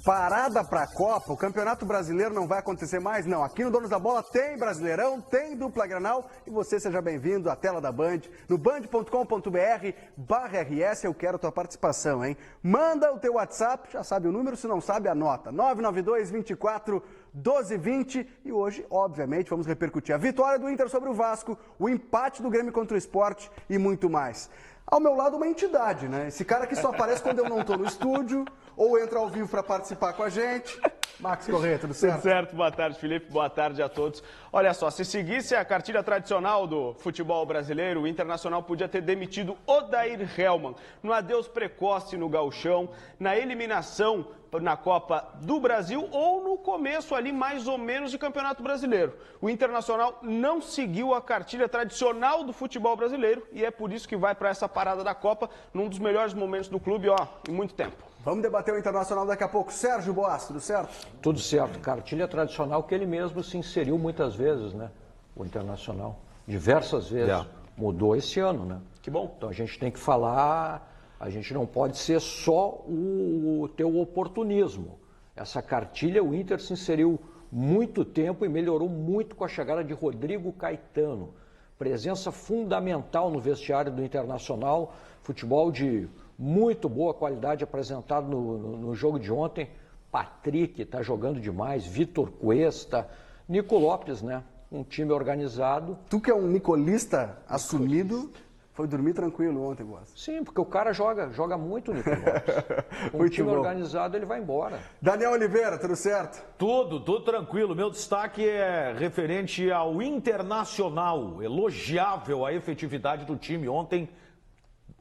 Parada para a Copa, o Campeonato Brasileiro não vai acontecer mais, não. Aqui no Donos da Bola tem Brasileirão, tem dupla Granal e você seja bem-vindo à tela da Band, no band.com.br/RS. Eu quero a tua participação, hein? Manda o teu WhatsApp, já sabe o número, se não sabe, anota. 992 24 1220 e hoje, obviamente, vamos repercutir a vitória do Inter sobre o Vasco, o empate do Grêmio contra o Sport e muito mais. Ao meu lado, uma entidade, né? Esse cara que só aparece quando eu não estou no estúdio ou entra ao vivo para participar com a gente. Max Corrêa, tudo certo? Tudo certo, boa tarde, Felipe, boa tarde a todos. Olha só, se seguisse a cartilha tradicional do futebol brasileiro, o Internacional podia ter demitido Odair Hellmann no adeus precoce no Gauchão, na eliminação na Copa do Brasil ou no começo ali mais ou menos de Campeonato Brasileiro. O Internacional não seguiu a cartilha tradicional do futebol brasileiro e é por isso que vai para essa parada da Copa num dos melhores momentos do clube, em muito tempo. Vamos debater o Internacional daqui a pouco. Sérgio Boas, tudo certo? Tudo certo. Cartilha tradicional que ele mesmo se inseriu muitas vezes, né? O Internacional. Diversas vezes. Mudou esse ano, né? Que bom. Então a gente tem que falar, a gente não pode ser só o teu oportunismo. Essa cartilha, o Inter se inseriu muito tempo e melhorou muito com a chegada de Rodrigo Caetano. Presença fundamental no vestiário do Internacional, futebol de muito boa qualidade apresentado no jogo de ontem. Patrick está jogando demais, Vitor Cuesta, Nico Lopes, né? Um time organizado. Tu que é um nicolista assumido, foi dormir tranquilo ontem, Boas? Sim, porque o cara joga muito, Nico Lopes. Um time organizado, ele vai embora. Daniel Oliveira, tudo certo? Tudo tranquilo. Meu destaque é referente ao Internacional. Elogiável a efetividade do time ontem.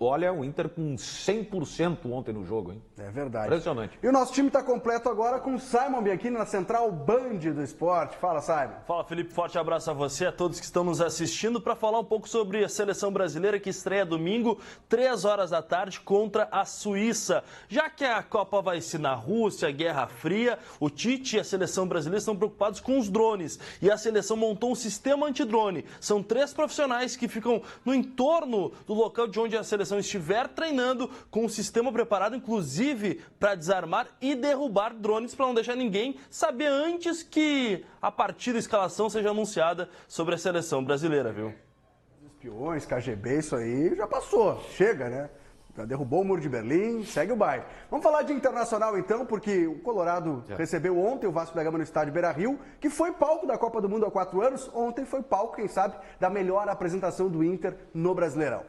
Olha, o Inter com 100% ontem no jogo, hein? É verdade. Impressionante. E o nosso time está completo agora com Simon Bianchini na Central Band do Esporte. Fala, Simon. Fala, Felipe. Forte abraço a você, a todos que estão nos assistindo, para falar um pouco sobre a seleção brasileira que estreia domingo, 3 horas da tarde, contra a Suíça. Já que a Copa vai ser na Rússia, Guerra Fria, o Tite e a seleção brasileira estão preocupados com os drones. E a seleção montou um sistema antidrone. São 3 profissionais que ficam no entorno do local de onde a seleção estiver treinando, com um sistema preparado, inclusive, para desarmar e derrubar drones, para não deixar ninguém saber antes que a partida, a escalação seja anunciada sobre a seleção brasileira, viu? Espiões, KGB, isso aí já passou. Chega, né? Já derrubou o Muro de Berlim, segue o baile. Vamos falar de Internacional então, porque o Colorado recebeu ontem o Vasco da Gama no estádio Beira-Rio, que foi palco da Copa do Mundo há 4 anos. Ontem foi palco, quem sabe, da melhor apresentação do Inter no Brasileirão.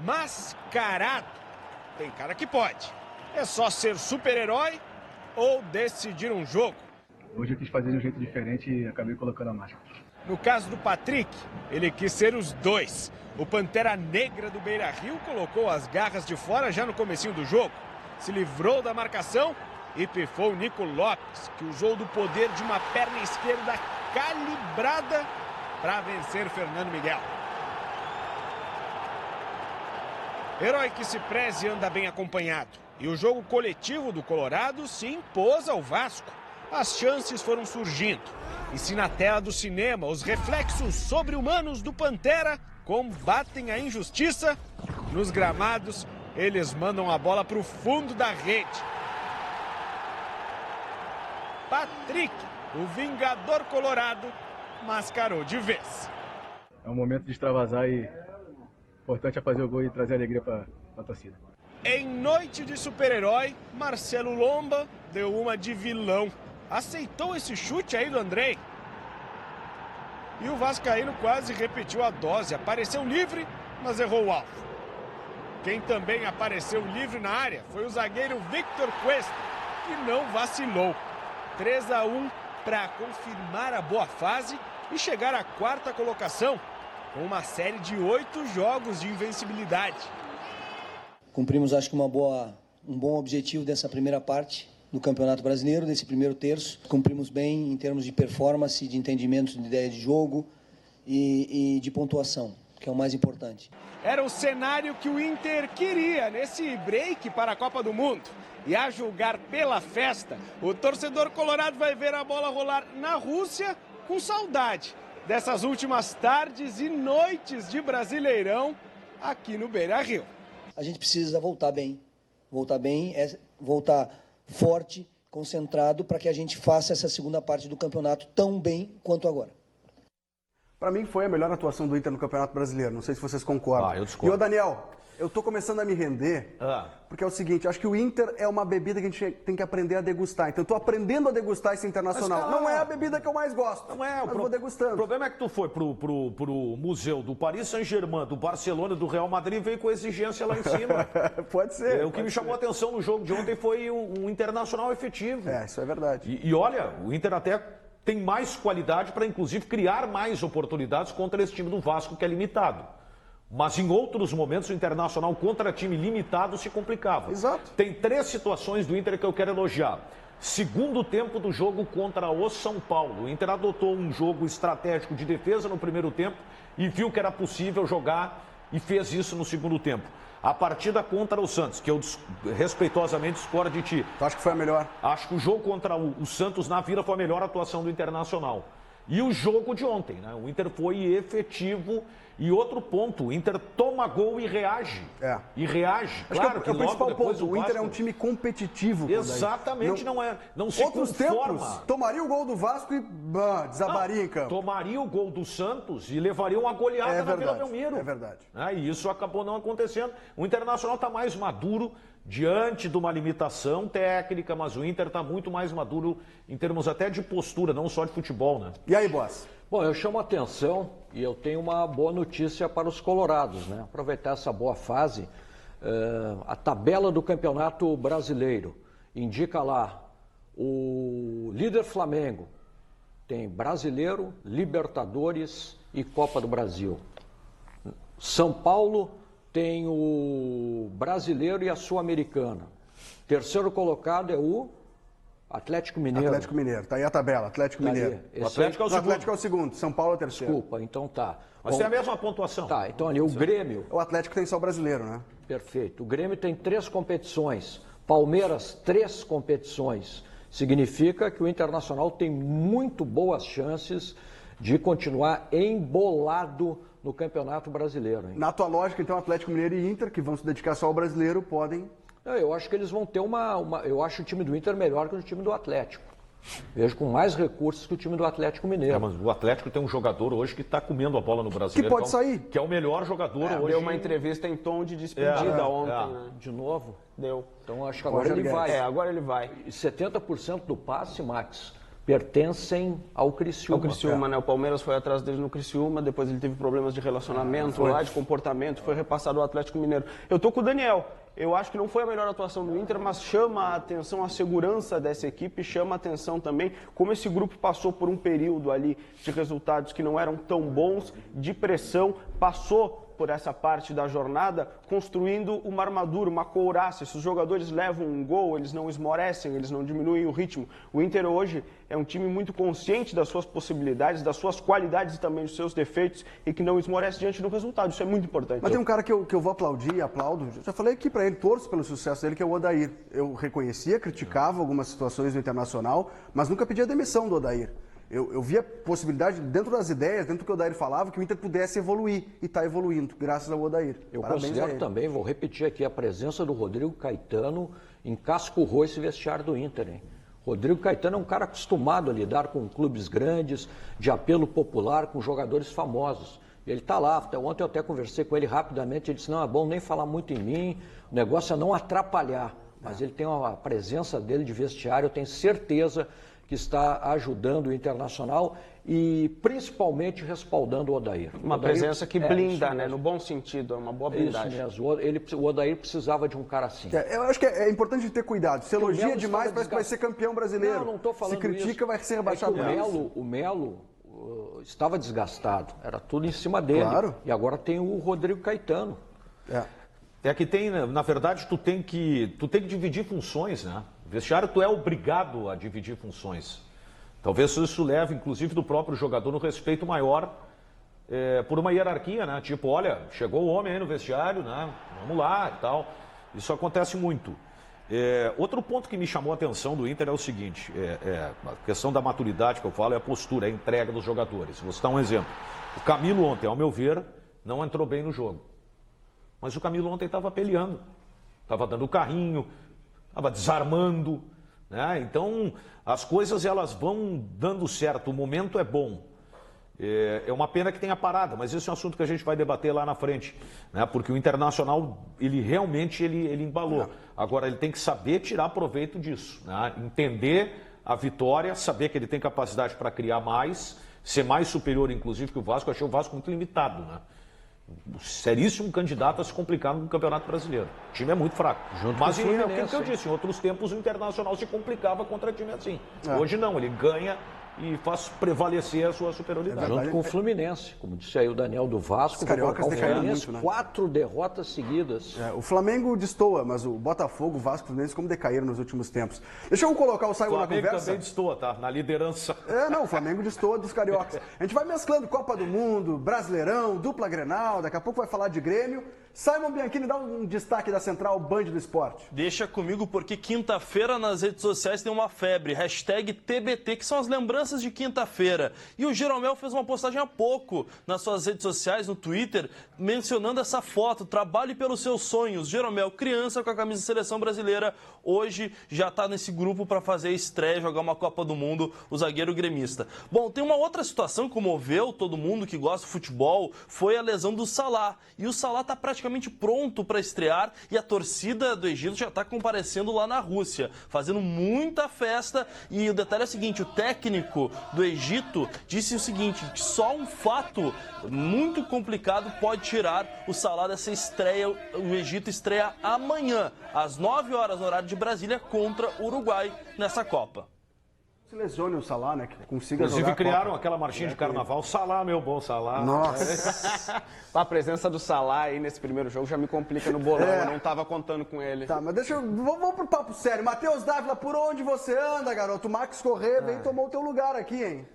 Mascarado. Tem cara que pode. É só ser super-herói ou decidir um jogo. Hoje eu quis fazer de um jeito diferente e acabei colocando a máscara. No caso do Patrick, ele quis ser os dois. O Pantera Negra do Beira-Rio colocou as garras de fora já no comecinho do jogo. Se livrou da marcação e pifou o Nico Lopes, que usou do poder de uma perna esquerda calibrada para vencer Fernando Miguel. Herói que se preze anda bem acompanhado. E o jogo coletivo do Colorado se impôs ao Vasco. As chances foram surgindo. E se na tela do cinema os reflexos sobre-humanos do Pantera combatem a injustiça, nos gramados eles mandam a bola para o fundo da rede. Patrick, o Vingador Colorado, mascarou de vez. É um momento de extravasar e o importante é fazer o gol e trazer alegria para a torcida. Em noite de super-herói, Marcelo Lomba deu uma de vilão. Aceitou esse chute aí do Andrei. E o vascaíno quase repetiu a dose. Apareceu livre, mas errou o alvo. Quem também apareceu livre na área foi o zagueiro Victor Cuesta, que não vacilou. 3-1 para confirmar a boa fase e chegar à 4ª colocação, com uma série de 8 jogos de invencibilidade. Cumprimos, acho que um bom objetivo dessa primeira parte do Campeonato Brasileiro, desse primeiro terço. Cumprimos bem em termos de performance, de entendimento de ideia de jogo e de pontuação, que é o mais importante. Era o cenário que o Inter queria nesse break para a Copa do Mundo. E a julgar pela festa, o torcedor colorado vai ver a bola rolar na Rússia com saudade dessas últimas tardes e noites de Brasileirão aqui no Beira-Rio. A gente precisa voltar bem. Voltar bem é voltar forte, concentrado, para que a gente faça essa segunda parte do campeonato tão bem quanto agora. Para mim foi a melhor atuação do Inter no Campeonato Brasileiro, não sei se vocês concordam. Eu discordo. E ô Daniel, eu tô começando a me render, porque é o seguinte, acho que o Inter é uma bebida que a gente tem que aprender a degustar. Então eu tô aprendendo a degustar esse Internacional. Mas, cara, não é a bebida que eu mais gosto, não é, mas vou degustando. O problema é que tu foi pro museu do Paris Saint-Germain, do Barcelona, do Real Madrid e veio com exigência lá em cima. Pode ser. O que me chamou a atenção no jogo de ontem foi um Internacional efetivo. Isso é verdade. E olha, o Inter até tem mais qualidade para, inclusive, criar mais oportunidades contra esse time do Vasco, que é limitado. Mas em outros momentos o Internacional contra time limitado se complicava. Exato. Tem 3 situações do Inter que eu quero elogiar. Segundo tempo do jogo contra o São Paulo. O Inter adotou um jogo estratégico de defesa no primeiro tempo e viu que era possível jogar e fez isso no segundo tempo. A partida contra o Santos, que eu respeitosamente discordo de ti. Tu acha que foi a melhor? Acho que o jogo contra o Santos na Vila foi a melhor atuação do Internacional. E o jogo de ontem, né? O Inter foi efetivo. E outro ponto, o Inter toma gol e reage. E reage. Acho claro que é o principal ponto. O Inter Vasco... é um time competitivo. Exatamente, não se outros conforma. Tempos, tomaria o gol do Vasco e desabaria em campo. Tomaria o gol do Santos e levaria uma goleada na Vila Belmiro. É verdade. E isso acabou não acontecendo. O Internacional está mais maduro diante de uma limitação técnica, mas o Inter está muito mais maduro em termos até de postura, não só de futebol, né? E aí, Boss? Bom, eu chamo a atenção e eu tenho uma boa notícia para os colorados, né? Aproveitar essa boa fase, a tabela do Campeonato Brasileiro indica lá o líder Flamengo, tem Brasileiro, Libertadores e Copa do Brasil. São Paulo tem o Brasileiro e a Sul-Americana. Terceiro colocado é o Atlético Mineiro. Atlético Mineiro, tá aí a tabela, Atlético Mineiro. O Atlético é o segundo, São Paulo é o terceiro. Desculpa, então tá. Mas tem a mesma pontuação. Tá, então ali o Grêmio. O Atlético tem só o brasileiro, né? Perfeito. O Grêmio tem 3 competições. Palmeiras, 3 competições. Significa que o Internacional tem muito boas chances de continuar embolado no Campeonato Brasileiro. Hein? Na tua lógica, então, Atlético Mineiro e Inter, que vão se dedicar só ao brasileiro, podem... Eu acho que eles vão ter Eu acho o time do Inter melhor que o time do Atlético. Vejo com mais recursos que o time do Atlético Mineiro. Mas o Atlético tem um jogador hoje que está comendo a bola no Brasileiro. Que pode sair. Que é o melhor jogador hoje. Deu uma entrevista em tom de despedida ontem. Né? De novo? Deu. Então acho que agora ele vai. Agora ele vai. E 70% do passe, Max, pertencem ao Criciúma. Ao Criciúma, né? O Palmeiras foi atrás dele no Criciúma, depois ele teve problemas de relacionamento lá, de comportamento, foi repassado ao Atlético Mineiro. Eu tô com o Daniel. Eu acho que não foi a melhor atuação do Inter, mas chama a atenção a segurança dessa equipe, chama a atenção também como esse grupo passou por um período ali de resultados que não eram tão bons, de pressão, passou por essa parte da jornada, construindo uma armadura, uma couraça. Se os jogadores levam um gol, eles não esmorecem, eles não diminuem o ritmo. O Inter hoje é um time muito consciente das suas possibilidades, das suas qualidades e também dos seus defeitos e que não esmorece diante do resultado. Isso é muito importante. Mas tem um cara que eu vou aplaudir e aplaudo. Já falei aqui pra ele, torço pelo sucesso dele, que é o Odair. Eu reconhecia, criticava algumas situações do Internacional, mas nunca pedi a demissão do Odair. Eu via possibilidade, dentro das ideias, dentro do que o Odair falava, que o Inter pudesse evoluir. E está evoluindo, graças ao Odair. Eu considero também, vou repetir aqui, a presença do Rodrigo Caetano encascurrou esse vestiário do Inter, hein? Rodrigo Caetano é um cara acostumado a lidar com clubes grandes, de apelo popular, com jogadores famosos. Ele está lá, ontem eu até conversei com ele rapidamente, ele disse, não, é bom nem falar muito em mim, o negócio é não atrapalhar. Mas ele tem a presença dele de vestiário, eu tenho certeza que está ajudando o Internacional e principalmente respaldando o Odair. Uma presença que blinda, né? No bom sentido, é uma boa blindagem. Isso mesmo, o Odair precisava de um cara assim. Eu acho que é importante ter cuidado. Se elogia demais, parece que vai ser campeão brasileiro. Não estou falando isso. Se critica, vai ser rebaixado. O Melo estava desgastado, era tudo em cima dele. Claro. E agora tem o Rodrigo Caetano. É que tem, na verdade, tu tem que dividir funções, né? Vestiário, tu é obrigado a dividir funções. Talvez isso leve, inclusive, do próprio jogador no respeito maior por uma hierarquia, né? Tipo, olha, chegou o homem aí no vestiário, né? Vamos lá e tal. Isso acontece muito. Outro ponto que me chamou a atenção do Inter é o seguinte, a questão da maturidade que eu falo é a postura, a entrega dos jogadores. Vou citar um exemplo. O Camilo ontem, ao meu ver, não entrou bem no jogo. Mas o Camilo ontem estava peleando, estava dando carrinho, estava desarmando. né? Então, as coisas elas vão dando certo, o momento é bom. É uma pena que tenha parado, mas esse é um assunto que a gente vai debater lá na frente, né? Porque o Internacional, ele realmente ele embalou. Agora, ele tem que saber tirar proveito disso, né? Entender a vitória, saber que ele tem capacidade para criar mais, ser mais superior, inclusive, que o Vasco. Eu achei o Vasco muito limitado, né? Seríssimo candidato a se complicar no Campeonato Brasileiro. O time é muito fraco. Mas é o que eu disse, em outros tempos o Internacional se complicava contra time assim. Hoje não, ele ganha e faz prevalecer a sua superioridade. Junto com o Fluminense, como disse aí o Daniel do Vasco, Os cariocas decaíram muito, né? 4 derrotas seguidas. O Flamengo destoa, mas o Botafogo, o Vasco, o Fluminense como decaíram nos últimos tempos. Deixa eu colocar o Saigon na conversa. O Flamengo também destoa, tá? Na liderança. Não, o Flamengo destoa dos cariocas. A gente vai mesclando Copa do Mundo, Brasileirão, dupla Grenal, daqui a pouco vai falar de Grêmio. Simon Bianchini, dá um destaque da Central Band do Esporte. Deixa comigo porque quinta-feira nas redes sociais tem uma febre, hashtag TBT, que são as lembranças de quinta-feira. E o Jeromel fez uma postagem há pouco nas suas redes sociais, no Twitter, mencionando essa foto, trabalhe pelos seus sonhos. Jeromel, criança com a camisa de seleção brasileira, hoje já está nesse grupo para fazer a estreia, jogar uma Copa do Mundo, o zagueiro gremista. Bom, tem uma outra situação que comoveu todo mundo que gosta de futebol, foi a lesão do Salah. E o Salah está praticamente pronto para estrear e a torcida do Egito já está comparecendo lá na Rússia, fazendo muita festa. E o detalhe é o seguinte, o técnico do Egito disse o seguinte, que só um fato muito complicado pode tirar o Salah dessa estreia. O Egito estreia amanhã, às 9 horas no horário de Brasília, contra o Uruguai nessa Copa. Se lesione o Salah, né? Que consiga Inclusive jogar criaram aquela marchinha de carnaval, Salah, meu bom Salah. Nossa! A presença do Salah aí nesse primeiro jogo já me complica no bolão, eu não tava contando com ele. Tá, mas vamos pro papo sério. Matheus Dávila, por onde você anda, garoto? O Max Corrêa veio e tomou o teu lugar aqui, hein?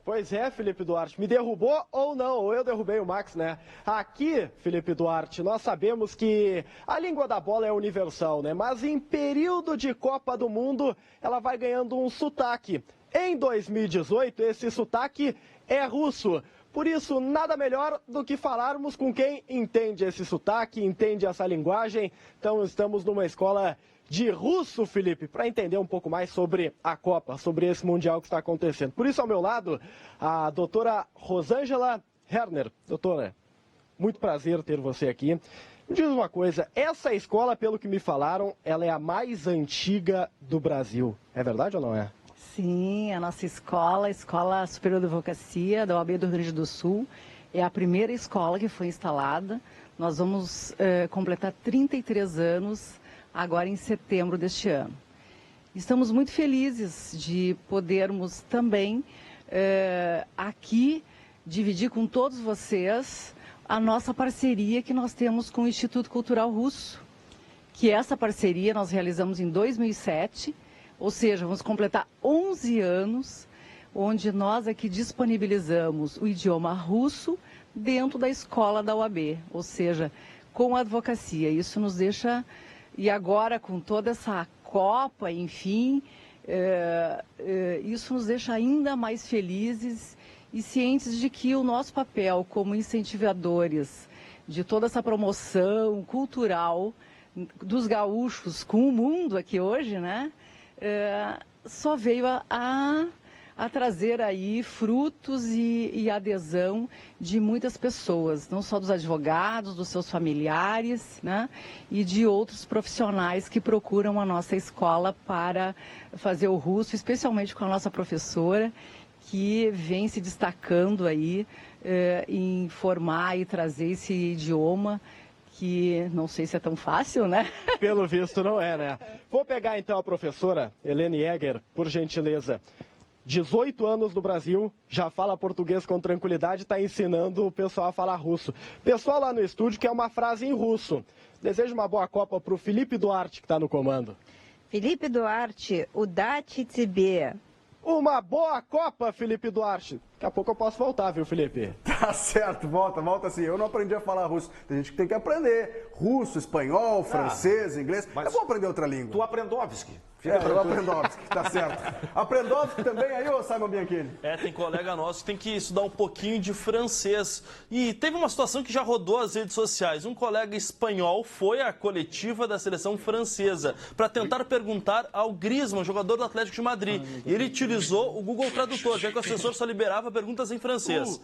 Pois é, Felipe Duarte, me derrubou ou não? Ou eu derrubei o Max, né? Aqui, Felipe Duarte, nós sabemos que a língua da bola é universal, né? Mas em período de Copa do Mundo, ela vai ganhando um sotaque. Em 2018, esse sotaque é russo. Por isso, nada melhor do que falarmos com quem entende esse sotaque, entende essa linguagem. Então, estamos numa escola de russo, Felipe, para entender um pouco mais sobre a Copa, sobre esse Mundial que está acontecendo. Por isso, ao meu lado, a doutora Rosângela Herner. Doutora, muito prazer ter você aqui. Me diz uma coisa, essa escola, pelo que me falaram, ela é a mais antiga do Brasil. É verdade ou não é? Sim, a nossa escola, a Escola Superior de Advocacia da OAB do Rio Grande do Sul, é a primeira escola que foi instalada. Nós vamos completar 33 anos agora em setembro deste ano. Estamos muito felizes de podermos também aqui dividir com todos vocês a nossa parceria que nós temos com o Instituto Cultural Russo, que essa parceria nós realizamos em 2007, ou seja, vamos completar 11 anos, onde nós aqui disponibilizamos o idioma russo dentro da escola da UAB, ou seja, com a advocacia. Isso nos deixa... E agora, com toda essa Copa, enfim, isso nos deixa ainda mais felizes e cientes de que o nosso papel como incentivadores de toda essa promoção cultural dos gaúchos com o mundo aqui hoje, né, só veio a trazer aí frutos e adesão de muitas pessoas, não só dos advogados, dos seus familiares, né, e de outros profissionais que procuram a nossa escola para fazer o russo, especialmente com a nossa professora, que vem se destacando aí em formar e trazer esse idioma que não sei se é tão fácil, né? Pelo visto não é, né? Vou pegar então a professora Helene Jäger, por gentileza. 18 anos no Brasil, já fala português com tranquilidade, está ensinando o pessoal a falar russo. Pessoal lá no estúdio quer uma frase em russo. Desejo uma boa Copa para o Felipe Duarte, que está no comando. Felipe Duarte, удачи тебе. Uma boa Copa, Felipe Duarte. Daqui a pouco eu posso voltar, viu, Felipe? Tá certo, volta sim. Eu não aprendi a falar russo. Tem gente que tem que aprender russo, espanhol, francês, inglês. É bom aprender outra língua. Tu Aprendovski. Eu Aprendovski, tá certo. Aprendovski também aí, ô Simon Bianchini? Tem colega nosso que tem que estudar um pouquinho de francês. E teve uma situação que já rodou as redes sociais. Um colega espanhol foi à coletiva da seleção francesa para tentar perguntar ao Griezmann, jogador do Atlético de Madrid. E ele utilizou o Google Tradutor, já que o assessor só liberava perguntas em francês.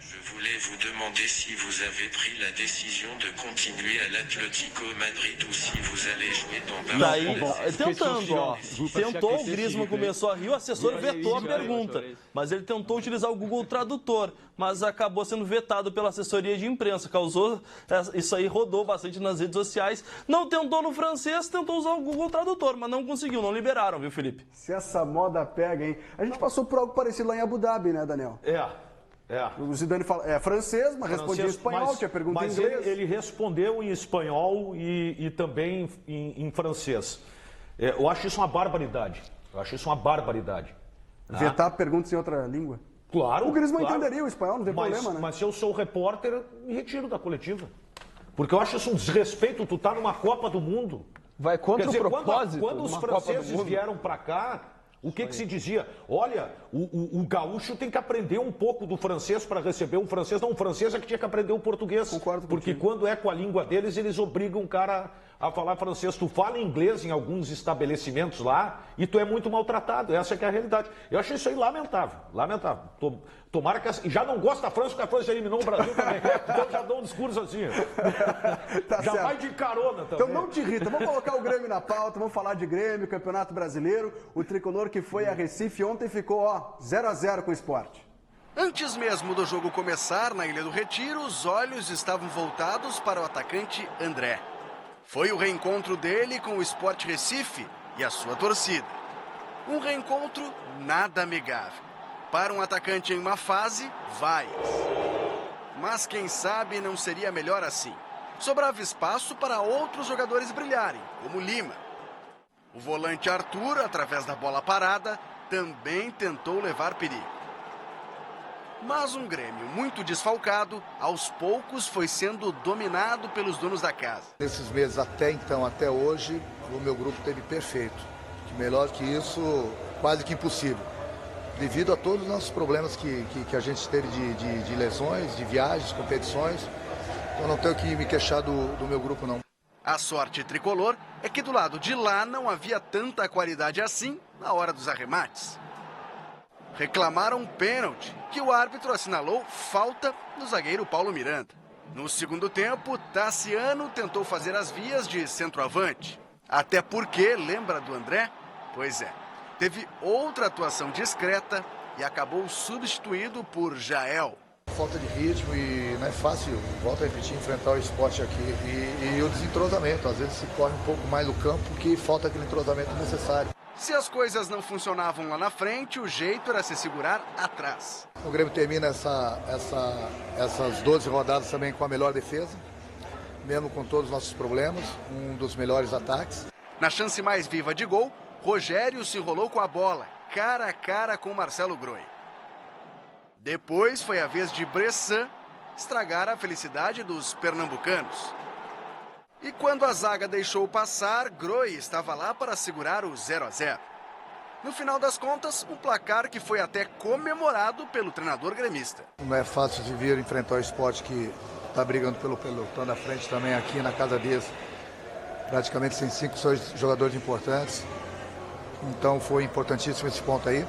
Je voulais vous demander si vous avez pris la décision de continuer à l'Atlético Madrid ou si vous allez jouer dans Daí, tentou, o Griezmann começou a rir, o assessor vetou a pergunta. Mas ele tentou utilizar o Google Tradutor, mas acabou sendo vetado pela assessoria de imprensa. Causou, isso aí rodou bastante nas redes sociais. Não tentou no francês, tentou usar o Google Tradutor, mas não conseguiu, não liberaram, viu, Felipe? Se essa moda pega, hein? A gente passou por algo parecido lá em Abu Dhabi, né, Daniel? O Zidane fala, francês, mas respondia em espanhol, tinha pergunta em inglês. Mas ele respondeu em espanhol e também em francês. Eu acho isso uma barbaridade. Vetar perguntas em outra língua? Claro. O Griezmann entenderia o espanhol, não tem problema, né? Mas se eu sou repórter, me retiro da coletiva. Porque eu acho isso um desrespeito, tu tá numa Copa do Mundo. Vai contra o propósito. Quando os franceses vieram para cá, o que se dizia? Olha, o gaúcho tem que aprender um pouco do francês para receber um francês. Não, o francês é que tinha que aprender o português. Concordo porque contigo. quando é com a língua deles, eles obrigam o cara a falar francês. Tu fala inglês em alguns estabelecimentos lá e tu é muito maltratado. Essa que é a realidade. Eu achei isso aí lamentável. Tomara que... Já não gosta da França, porque a França já eliminou o Brasil também. Então já dá um discurso assim. Tá já certo. vai de carona também. Então não te irrita. Vamos colocar o Grêmio na pauta, vamos falar de Grêmio, Campeonato Brasileiro. O tricolor que foi a Recife ontem ficou, 0-0 com o Sport. Antes mesmo do jogo começar, na Ilha do Retiro, os olhos estavam voltados para o atacante André. Foi o reencontro dele com o Sport Recife e a sua torcida. Um reencontro nada amigável. Para um atacante em uma fase, vaias. Mas quem sabe não seria melhor assim. Sobrava espaço para outros jogadores brilharem, como Lima. O volante Arthur, através da bola parada, também tentou levar perigo. Mas um Grêmio muito desfalcado, aos poucos foi sendo dominado pelos donos da casa. Nesses meses até hoje, o meu grupo teve perfeito. Melhor que isso, quase que impossível. Devido a todos os nossos problemas que a gente teve de lesões, de viagens, competições, eu não tenho que me queixar do meu grupo, não. A sorte tricolor é que do lado de lá não havia tanta qualidade assim na hora dos arremates. Reclamaram um pênalti, que o árbitro assinalou falta no zagueiro Paulo Miranda. No segundo tempo, Tassiano tentou fazer as vias de centroavante. Até porque, lembra do André? Pois é, teve outra atuação discreta e acabou substituído por Jael. Falta de ritmo e não é fácil, volto a repetir, enfrentar o Sport aqui. E o desentrosamento, às vezes se corre um pouco mais no campo porque falta aquele entrosamento necessário. Se as coisas não funcionavam lá na frente, o jeito era se segurar atrás. O Grêmio termina essas 12 rodadas também com a melhor defesa, mesmo com todos os nossos problemas, um dos melhores ataques. Na chance mais viva de gol, Rogério se enrolou com a bola, cara a cara com Marcelo Groi. Depois foi a vez de Bressan estragar a felicidade dos pernambucanos. E quando a zaga deixou passar, Groi estava lá para segurar o 0-0. No final das contas, um placar que foi até comemorado pelo treinador gremista. Não é fácil de vir enfrentar o Sport que está brigando pelo pelotão da frente também aqui na casa deles. Praticamente sem 5, 6 jogadores importantes. Então foi importantíssimo esse ponto aí.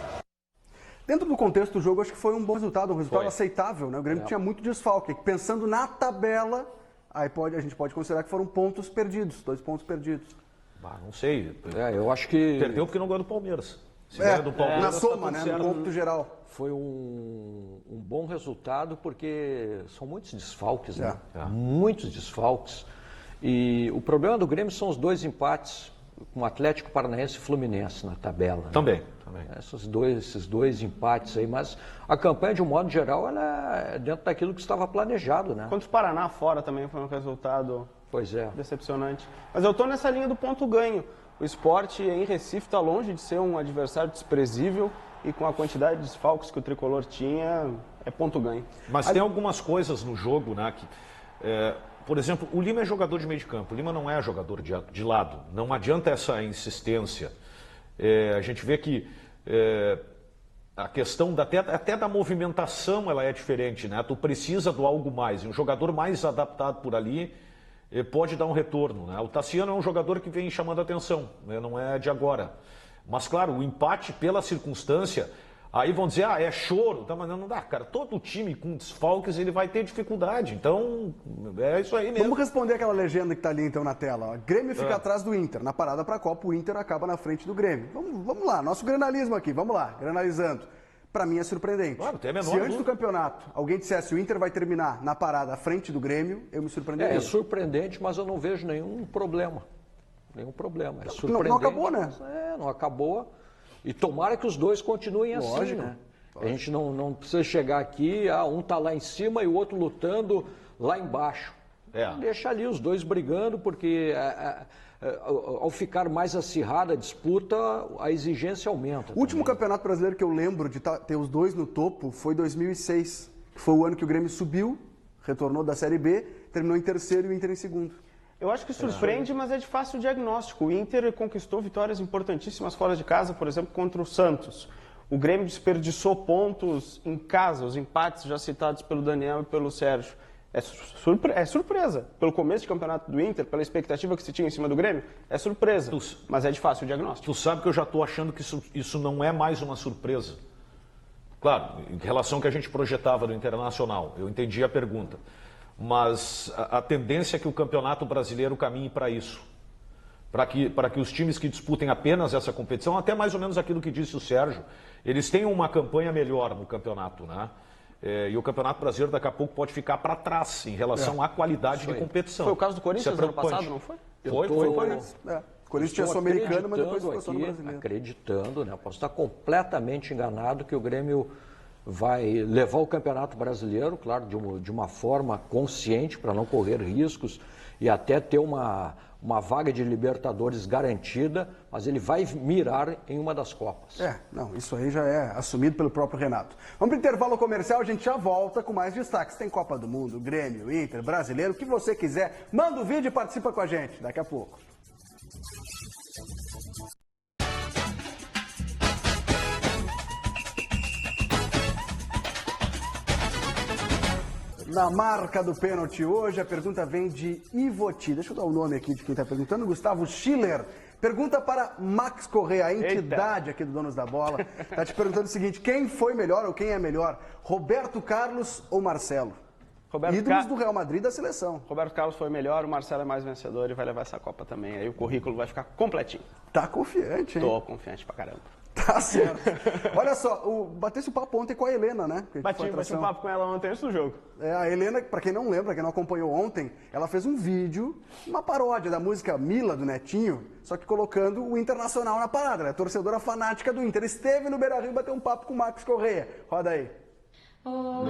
Dentro do contexto do jogo, acho que foi um bom resultado, um resultado aceitável, né? O Grêmio tinha muito desfalque. Pensando na tabela, aí a gente pode considerar que foram pontos perdidos, 2 pontos perdidos. Não sei. Eu acho que... Perdeu porque não ganhou do Palmeiras. Se ganha do Palmeiras, na soma, tá né? No cômputo geral. Foi um bom resultado porque são muitos desfalques, né? Muitos desfalques. E o problema do Grêmio são os 2 empates com o Atlético Paranaense e Fluminense na tabela. Né? Também. Esses dois empates aí, mas a campanha, de um modo geral, ela é dentro daquilo que estava planejado, né? Contra o Paraná fora também foi um resultado decepcionante. Mas eu tô nessa linha do ponto ganho. O Sport em Recife está longe de ser um adversário desprezível. e com a quantidade de desfalques que o Tricolor tinha, é ponto ganho. Mas tem algumas coisas no jogo, né, que, por exemplo, o Lima é jogador de meio de campo, o Lima não é jogador de lado, não adianta essa insistência. A gente vê que a questão até da movimentação ela é diferente, né? Tu precisa do algo mais, e um jogador mais adaptado por ali pode dar um retorno, né? O Tassiano é um jogador que vem chamando a atenção, né? Não é de agora. Mas claro, o empate pela circunstância, aí vão dizer, é choro, tá, mas não dá, cara, todo time com desfalques ele vai ter dificuldade, então é isso aí mesmo. Vamos responder aquela legenda que tá ali então na tela, ó. Grêmio fica atrás do Inter, na parada pra Copa o Inter acaba na frente do Grêmio. Vamos lá, nosso granalismo aqui, vamos lá, granalizando. Pra mim é surpreendente. Claro, tem a menor Se antes do campeonato alguém dissesse o Inter vai terminar na parada à frente do Grêmio, eu me surpreenderia. É surpreendente, mas eu não vejo nenhum problema. Nenhum problema. É surpreendente. Não acabou, né? Não acabou. E tomara que os dois continuem assim, né? A gente não precisa chegar aqui, um tá lá em cima e o outro lutando lá embaixo. Deixa ali os dois brigando, porque ao ficar mais acirrada a disputa, a exigência aumenta. O último campeonato brasileiro que eu lembro de ter os dois no topo foi 2006, que foi o ano que o Grêmio subiu, retornou da Série B, terminou em terceiro e o Inter em segundo. Eu acho que surpreende, mas é de fácil diagnóstico. O Inter conquistou vitórias importantíssimas fora de casa, por exemplo, contra o Santos. O Grêmio desperdiçou pontos em casa, os empates já citados pelo Daniel e pelo Sérgio. É surpresa. Pelo começo de campeonato do Inter, pela expectativa que se tinha em cima do Grêmio, é surpresa. Mas é de fácil diagnóstico. Tu sabe que eu já estou achando que isso não é mais uma surpresa. Claro, em relação ao que a gente projetava do Internacional, eu entendi a pergunta. Mas a tendência é que o Campeonato Brasileiro caminhe para isso. Para que os times que disputem apenas essa competição, até mais ou menos aquilo que disse o Sérgio, eles tenham uma campanha melhor no campeonato, né? E o Campeonato Brasileiro daqui a pouco pode ficar para trás em relação à qualidade de competição. Foi o caso do Corinthians ano passado, não foi? Foi o Corinthians. O Corinthians tinha Sul-Americano, mas depois passou no Brasileiro. Acreditando, né? Posso estar completamente enganado que o Grêmio vai levar o Campeonato Brasileiro, claro, de uma forma consciente para não correr riscos e até ter uma vaga de Libertadores garantida, mas ele vai mirar em uma das Copas. Isso aí já é assumido pelo próprio Renato. Vamos para o intervalo comercial, a gente já volta com mais destaques. Tem Copa do Mundo, Grêmio, Inter, Brasileiro, o que você quiser. Manda o vídeo e participa com a gente daqui a pouco. Na marca do pênalti hoje, a pergunta vem de Ivoti. Deixa eu dar o nome aqui de quem está perguntando. Gustavo Schiller. Pergunta para Max Correa, a entidade aqui do Donos da Bola. Está te perguntando o seguinte, quem foi melhor ou quem é melhor? Roberto Carlos ou Marcelo? Ídolos do Real Madrid da seleção. Roberto Carlos foi melhor, o Marcelo é mais vencedor e vai levar essa Copa também. Aí o currículo vai ficar completinho. Tá confiante, hein? Tô confiante pra caramba. Tá certo. Olha só, batesse o papo ontem com a Helena, né? Bati um papo com ela ontem antes do jogo. A Helena, pra quem não lembra, quem não acompanhou ontem, ela fez um vídeo, uma paródia da música Mila, do Netinho, só que colocando o Internacional na parada. Ela é torcedora fanática do Inter. Esteve no Beira-Rio e bateu um papo com o Max Correa. Roda aí. O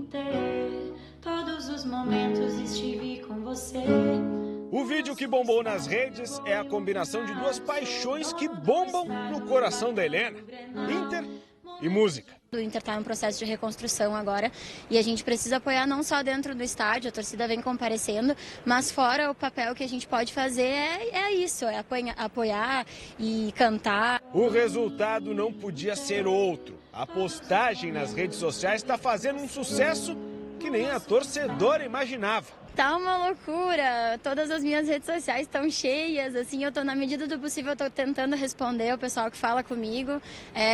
Inter, todos os momentos estive com você. O vídeo que bombou nas redes é a combinação de duas paixões que bombam no coração da Helena: Inter e música. O Inter está num processo de reconstrução agora e a gente precisa apoiar não só dentro do estádio, a torcida vem comparecendo, mas fora o papel que a gente pode fazer é isso, é apoiar e cantar. O resultado não podia ser outro. A postagem nas redes sociais está fazendo um sucesso que nem a torcedora imaginava. Tá uma loucura, todas as minhas redes sociais estão cheias, assim, eu tô na medida do possível, eu tô tentando responder ao pessoal que fala comigo,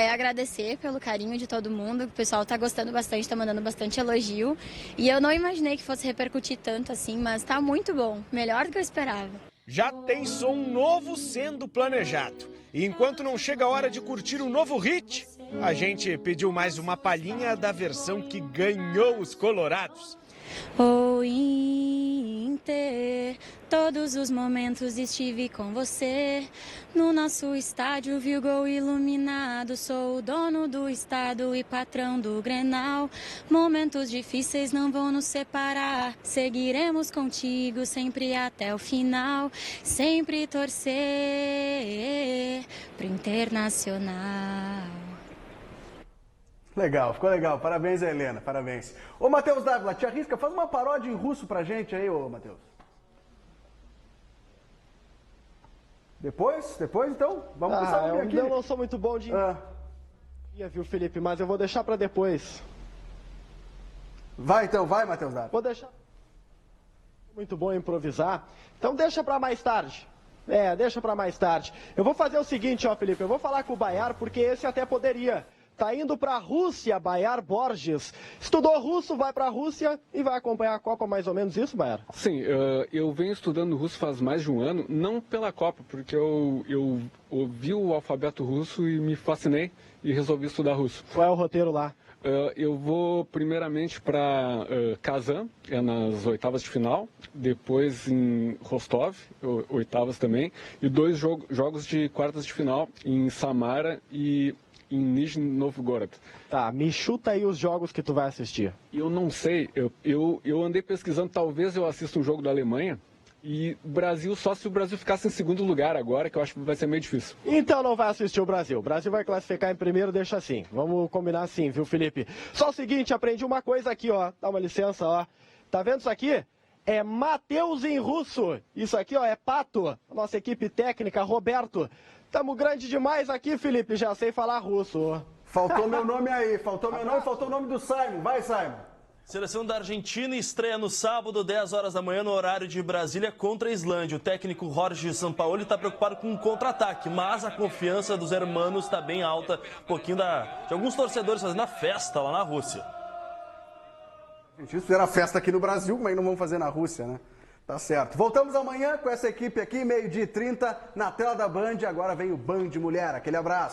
agradecer pelo carinho de todo mundo, o pessoal tá gostando bastante, tá mandando bastante elogio, e eu não imaginei que fosse repercutir tanto assim, mas tá muito bom, melhor do que eu esperava. Já tem som novo sendo planejado, e enquanto não chega a hora de curtir um novo hit, a gente pediu mais uma palhinha da versão que ganhou os colorados. O Inter, Todos os momentos estive com você. No nosso estádio vi o gol iluminado. Sou o dono do estado e patrão do Grenal. Momentos difíceis não vão nos separar. Seguiremos contigo sempre até o final. Sempre torcer pro Internacional. Legal, ficou legal. Parabéns, Helena, parabéns. Ô, Matheus Dávila, te arrisca, faz uma paródia em russo pra gente aí, ô, Matheus. Depois, então? Vamos começar a ver aqui. Eu não sou muito bom de... viu, Felipe? Mas eu vou deixar pra depois. Vai então, vai, Matheus Dávila. Vou deixar... Muito bom improvisar. Então deixa pra mais tarde. Deixa pra mais tarde. Eu vou fazer o seguinte, ó, Felipe. Eu vou falar com o Bayar, porque esse até poderia... Tá indo para a Rússia, Bayar Borges. Estudou russo, vai para a Rússia e vai acompanhar a Copa, mais ou menos isso, Bayar? Sim, eu venho estudando russo faz mais de um ano, não pela Copa, porque eu ouvi o alfabeto russo e me fascinei e resolvi estudar russo. Qual é o roteiro lá? Eu vou primeiramente para Kazan, nas oitavas de final, depois em Rostov, oitavas também, e 2 jogos de quartas de final em Samara e em Nizhny Novgorod. Tá, me chuta aí os jogos que tu vai assistir. Eu não sei, eu andei pesquisando, talvez eu assista um jogo da Alemanha e Brasil, só se o Brasil ficasse em segundo lugar agora, que eu acho que vai ser meio difícil. Então não vai assistir o Brasil. O Brasil vai classificar em primeiro, deixa assim. Vamos combinar assim, viu, Felipe? Só o seguinte, aprendi uma coisa aqui, ó. Dá uma licença, ó. Tá vendo isso aqui? É Matheus em russo. Isso aqui, ó, é Pato. Nossa equipe técnica, Roberto. Tamo grande demais aqui, Felipe, já sei falar russo. Faltou meu nome aí, faltou meu nome e faltou o nome do Simon. Vai, Simon. Seleção da Argentina estreia no sábado, 10 horas da manhã, no horário de Brasília, contra a Islândia. O técnico Jorge Sampaoli está preocupado com um contra-ataque, mas a confiança dos hermanos está bem alta. Um pouquinho de alguns torcedores fazendo a festa lá na Rússia. Gente, isso era festa aqui no Brasil, mas não vamos fazer na Rússia, né? Tá certo. Voltamos amanhã com essa equipe aqui, 12h30, na tela da Band. Agora vem o Band Mulher. Aquele abraço.